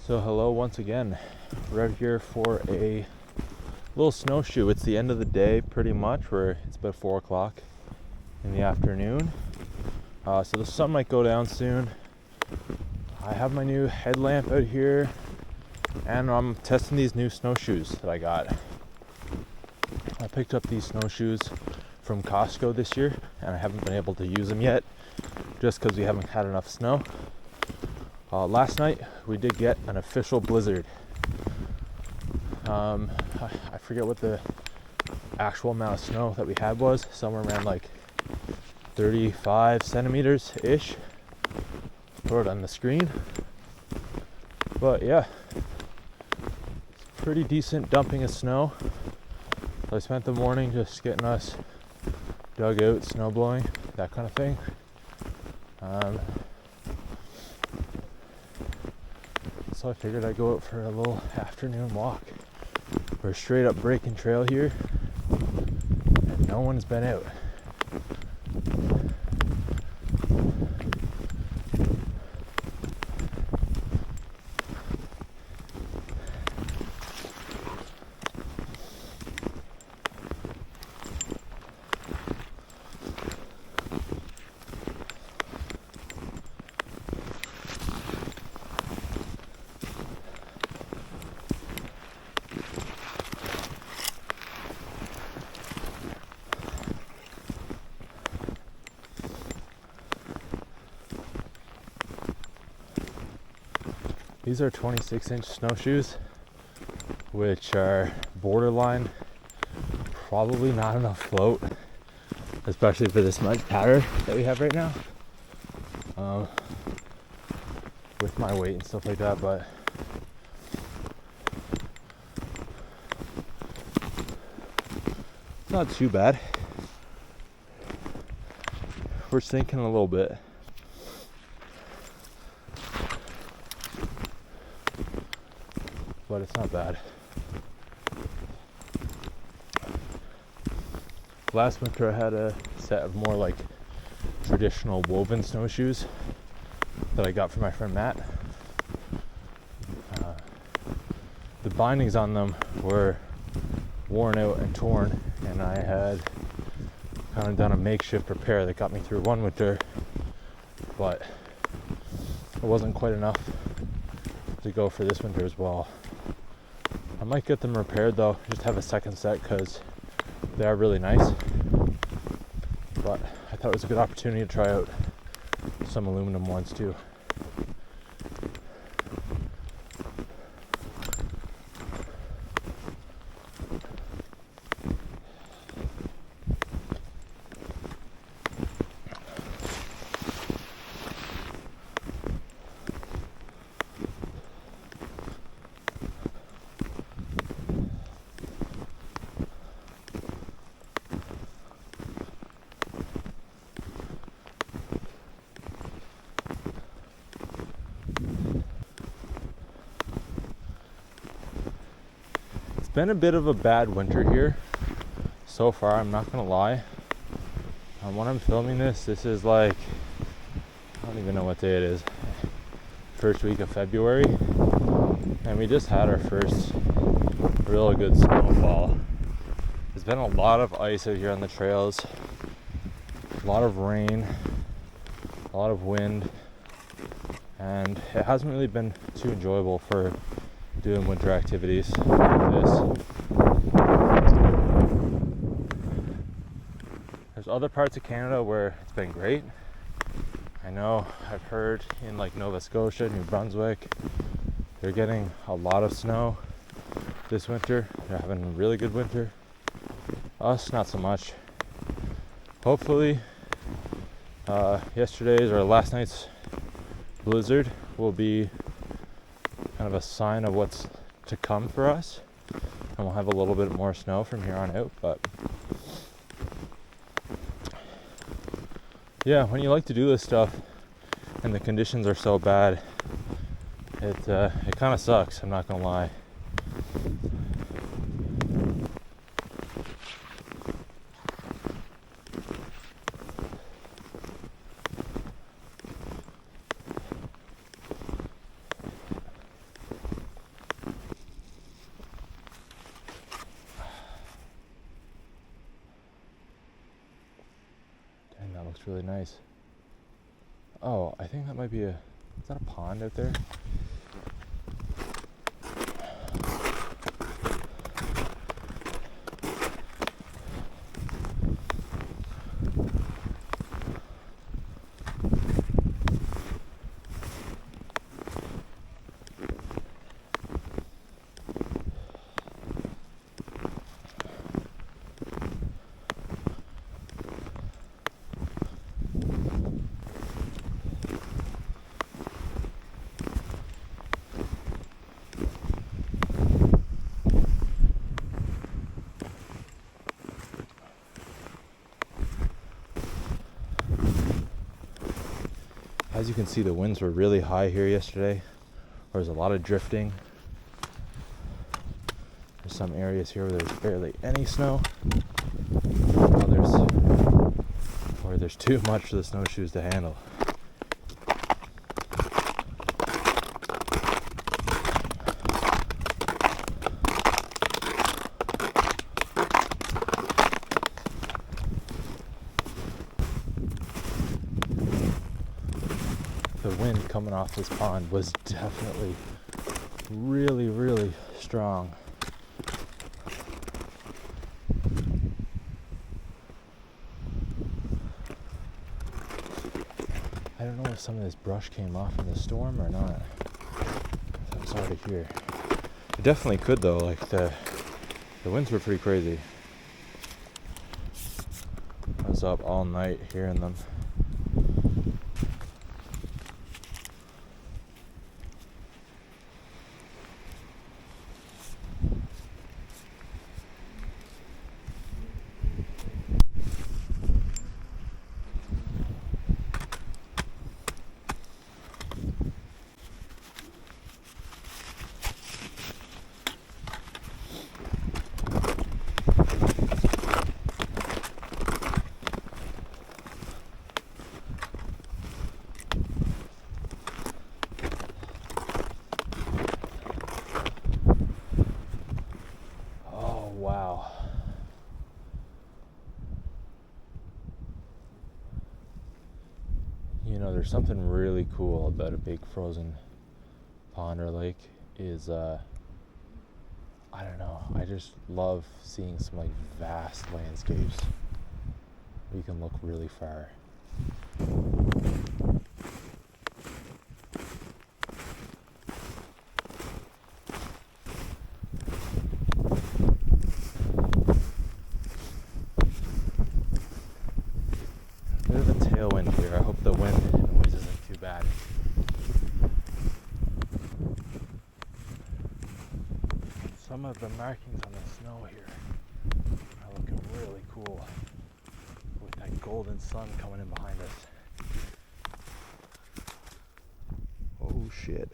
So hello once again. We're out here for a little snowshoe. It's the end of the day pretty much, where it's about 4 o'clock in the afternoon. So the sun might go down soon. I have my new headlamp out here and I'm testing these new snowshoes that I got. I picked up these snowshoes from Costco this year and I haven't been able to use them yet just because we haven't had enough snow. Last night we did get an official blizzard. I forget what the actual amount of snow that we had was, somewhere around like 35 centimeters ish. Put it on the screen. But yeah, it's pretty decent dumping of snow. So I spent the morning just getting us dug out, snow blowing, that kind of thing. So I figured I'd go out for a little afternoon walk. We're straight up breaking trail here and no one's been out. These are 26-inch snowshoes, which are borderline probably not enough float, especially for this much powder that we have right now, with my weight and stuff like that, but it's not too bad. We're sinking a little bit. But it's not bad. Last winter I had a set of more like traditional woven snowshoes that I got from my friend Matt. The bindings on them were worn out and torn, and I had kind of done a makeshift repair that got me through one winter, but it wasn't quite enough to go for this winter as well. I might get them repaired though, just have a second set because they are really nice. But I thought it was a good opportunity to try out some aluminum ones too. It's been a bit of a bad winter here so far, I'm not gonna lie. When I'm filming this is like, I don't even know what day it is, first week of February, and we just had our first real good snowfall. There's been a lot of ice out here on the trails, a lot of rain, a lot of wind, and it hasn't really been too enjoyable for doing winter activities like this. There's other parts of Canada where it's been great. I know I've heard in like Nova Scotia, New Brunswick, they're getting a lot of snow this winter. They're having a really good winter. Us, not so much. Hopefully, yesterday's or last night's blizzard will be kind of a sign of what's to come for us, and we'll have a little bit more snow from here on out. But yeah, when you like to do this stuff and the conditions are so bad, it kind of sucks, I'm not gonna lie. looks really nice. Oh, I think that might be is that a pond out there? As you can see, the winds were really high here yesterday. There was a lot of drifting. There's some areas here where there's barely any snow. Or there's too much for the snowshoes to handle. The wind coming off this pond was definitely really, really strong. I don't know if some of this brush came off in the storm or not. That was hard to hear. It definitely could though, like the winds were pretty crazy. I was up all night hearing them. Wow. You know, there's something really cool about a big frozen pond or lake is, I don't know, I just love seeing some like vast landscapes where you can look really far. Tailwind here. I hope the wind noise isn't too bad. Some of the markings on the snow here are looking really cool with that golden sun coming in behind us. Oh shit.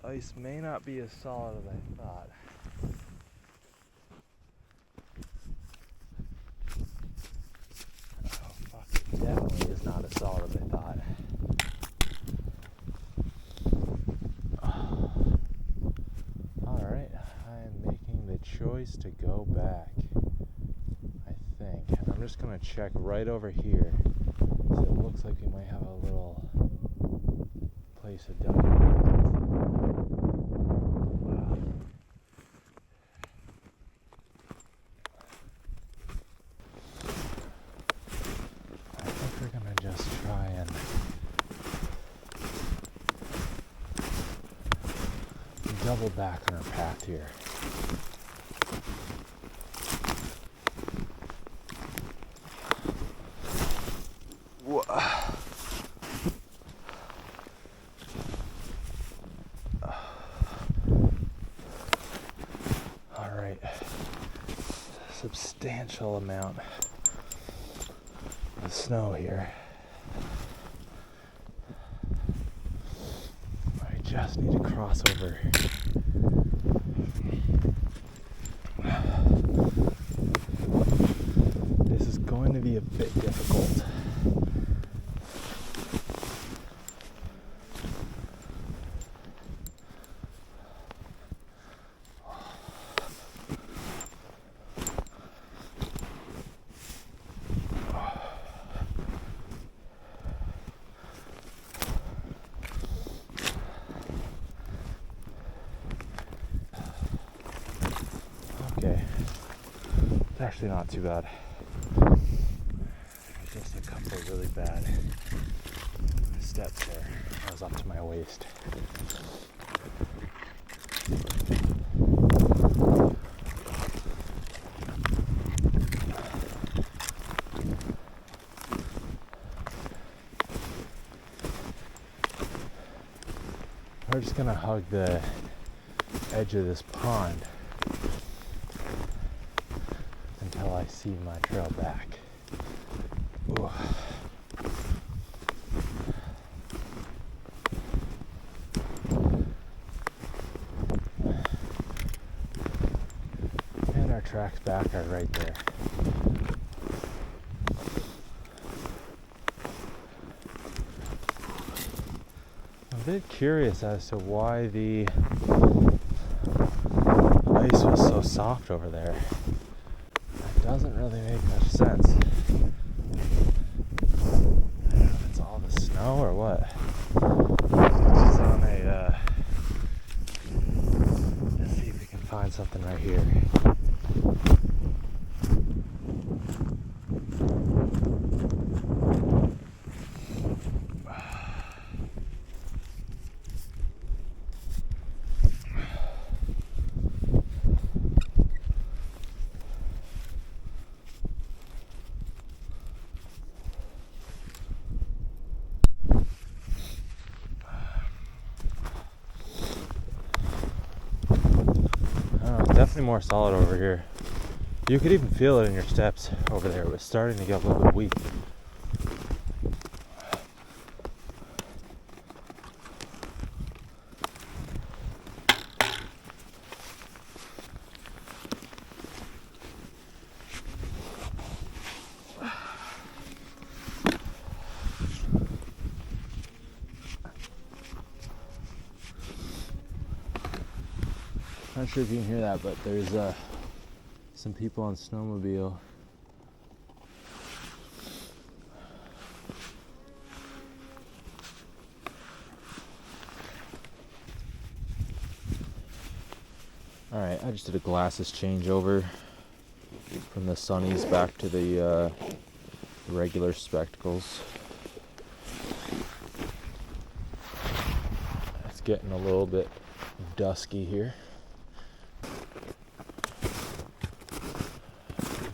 Ice may not be as solid as I thought. Oh fuck, it definitely is not as solid as I thought. Alright, I'm making the choice to go back, I think. And I'm just gonna check right over here. So it looks like we might have a little place of dumping. Double back on our path here. All right, substantial substantial amount of snow here. I just need to cross over. This is going to be a bit difficult. Okay, it's actually not too bad. There's just a couple of really bad steps there. I was up to my waist. We're just gonna hug the edge of this pond until I see my trail back. Ooh. And our tracks back are right there. I'm a bit curious as to why the ice was so soft over there. It doesn't really make much sense. I don't know if it's all the snow or what. Just on a, let's see if we can find something right here. Definitely more solid over here. You could even feel it in your steps over there. It was starting to get a little bit weak. Not sure if you can hear that, but there's some people on snowmobile. Alright, I just did a glasses changeover from the sunnies back to the regular spectacles. It's getting a little bit dusky here.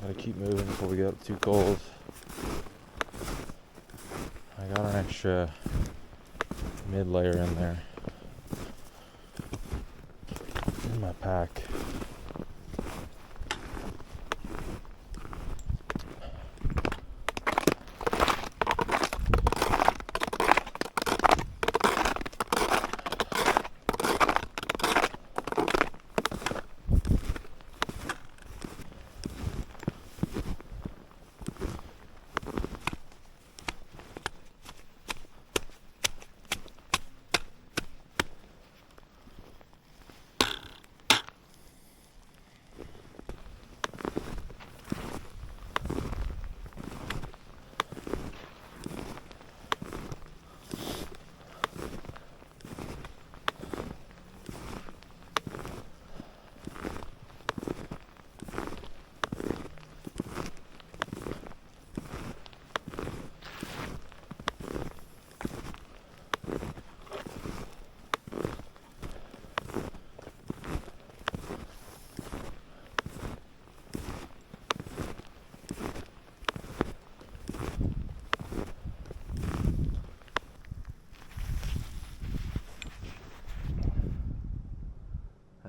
Gotta keep moving before we get too cold. I got an extra mid layer in there in my pack.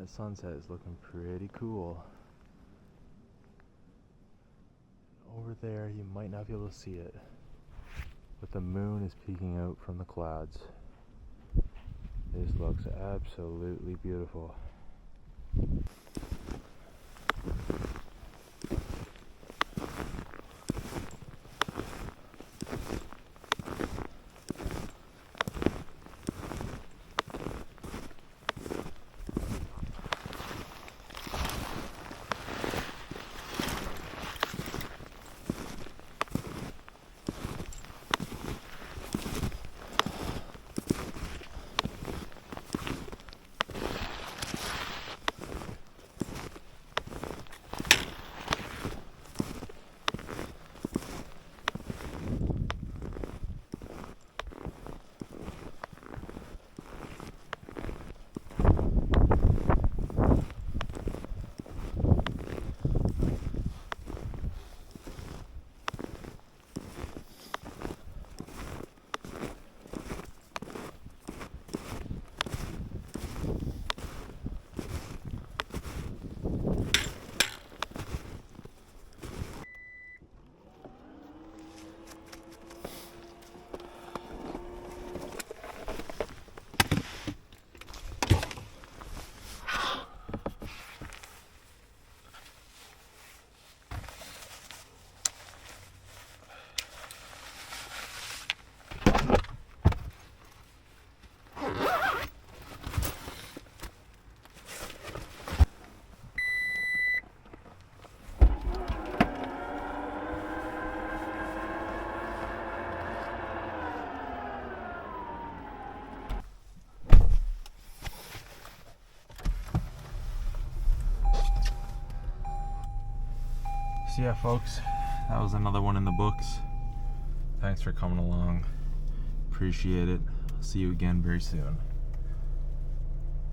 That sunset is looking pretty cool. there, you might not be able to see it, but the moon is peeking out from the clouds. This looks absolutely beautiful. So yeah, folks, that was another one in the books. Thanks for coming along. Appreciate it. See you again very soon.